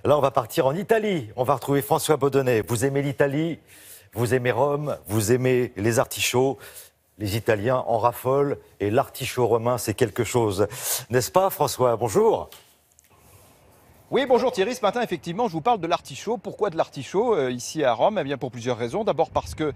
Là, on va partir en Italie. On va retrouver François Baudonnet. Vous aimez l'Italie, vous aimez Rome, vous aimez les artichauts. Les Italiens en raffolent et l'artichaut romain, c'est quelque chose. N'est-ce pas, François? Bonjour. Oui, bonjour Thierry. Ce matin, effectivement, je vous parle de l'artichaut. Pourquoi de l'artichaut ici à Rome? Eh bien, pour plusieurs raisons. D'abord parce que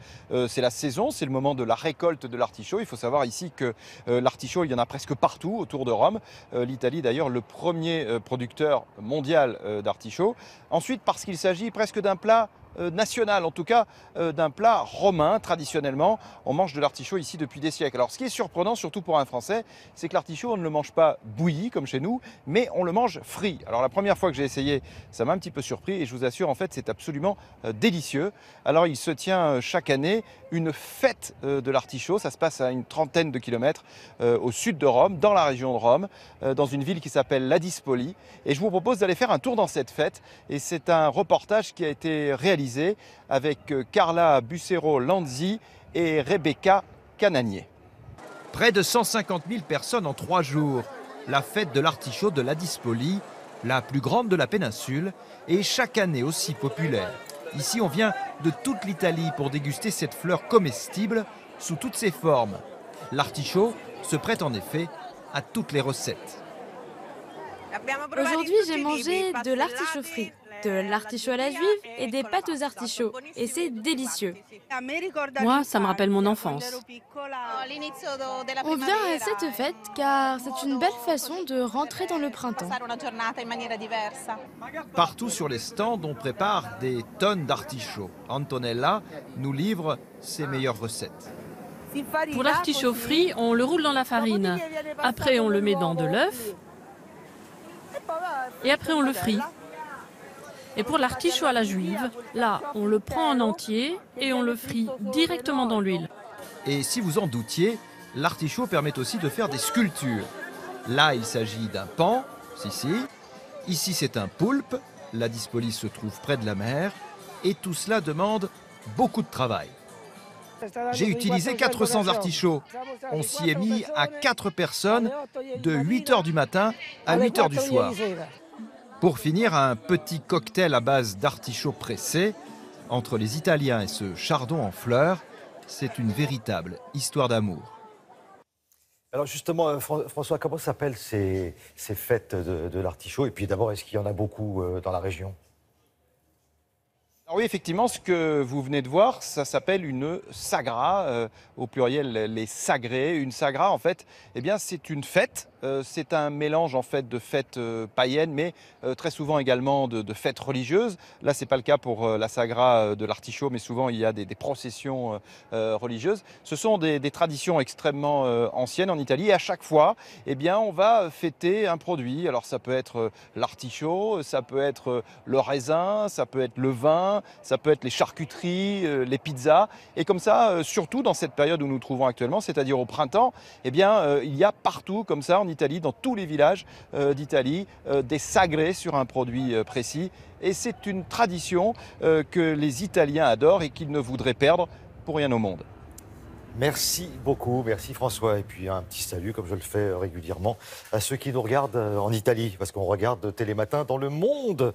c'est la saison, c'est le moment de la récolte de l'artichaut. Il faut savoir ici que l'artichaut, il y en a presque partout autour de Rome. L'Italie, d'ailleurs, le premier producteur mondial d'artichaut. Ensuite, parce qu'il s'agit presque d'un plat national, en tout cas d'un plat romain. Traditionnellement, on mange de l'artichaut ici depuis des siècles. Alors ce qui est surprenant, surtout pour un Français, c'est que l'artichaut, on ne le mange pas bouilli comme chez nous, mais on le mange frit. Alors la première fois que j'ai essayé, ça m'a un petit peu surpris et je vous assure, en fait, c'est absolument délicieux. Alors il se tient chaque année une fête de l'artichaut. Ça se passe à une trentaine de kilomètres au sud de Rome, dans la région de Rome, dans une ville qui s'appelle Ladispoli. Et je vous propose d'aller faire un tour dans cette fête. Et c'est un reportage qui a été réalisé avec Carla Bussero-Lanzi et Rebecca Cananier. Près de 150 000 personnes en 3 jours. La fête de l'artichaut de Ladispoli, la plus grande de la péninsule, est chaque année aussi populaire. Ici, on vient de toute l'Italie pour déguster cette fleur comestible sous toutes ses formes. L'artichaut se prête en effet à toutes les recettes. Aujourd'hui, j'ai mangé de l'artichaut frit, de l'artichaut à la juive et des pâtes aux artichauts. Et c'est délicieux. Moi, ça me rappelle mon enfance. On vient à cette fête car c'est une belle façon de rentrer dans le printemps. Partout sur les stands, on prépare des tonnes d'artichauts. Antonella nous livre ses meilleures recettes. Pour l'artichaut frit, on le roule dans la farine. Après, on le met dans de l'œuf. Et après, on le frit. Et pour l'artichaut à la juive, là, on le prend en entier et on le frit directement dans l'huile. Et si vous en doutiez, l'artichaut permet aussi de faire des sculptures. Là, il s'agit d'un paon, Ici, c'est un poulpe. Ladispoli se trouve près de la mer. Et tout cela demande beaucoup de travail. J'ai utilisé 400 artichauts. On s'y est mis à 4 personnes de 8 h du matin à 8 h du soir. Pour finir, un petit cocktail à base d'artichauts pressés. Entre les Italiens et ce chardon en fleurs, c'est une véritable histoire d'amour. Alors justement, François, comment s'appellent ces fêtes de l'artichaut? Et puis d'abord, est-ce qu'il y en a beaucoup dans la région? Alors oui, effectivement, ce que vous venez de voir, ça s'appelle une sagra, au pluriel les sagrés. Une sagra, en fait, eh bien, c'est une fête. C'est un mélange en fait de fêtes païennes, mais très souvent également de fêtes religieuses. Là, c'est pas le cas pour la sagra de l'artichaut, mais souvent il y a des processions religieuses. Ce sont des traditions extrêmement anciennes en Italie. Et à chaque fois, eh bien, on va fêter un produit. Alors ça peut être l'artichaut, ça peut être le raisin, ça peut être le vin, ça peut être les charcuteries, les pizzas. Et comme ça, surtout dans cette période où nous nous trouvons actuellement, c'est-à-dire au printemps, eh bien, il y a partout comme ça en Italie, dans tous les villages d'Italie, des sagrés sur un produit précis. Et c'est une tradition que les Italiens adorent et qu'ils ne voudraient perdre pour rien au monde. Merci beaucoup, merci François. Et puis un petit salut, comme je le fais régulièrement, à ceux qui nous regardent en Italie, parce qu'on regarde Télématin dans le monde.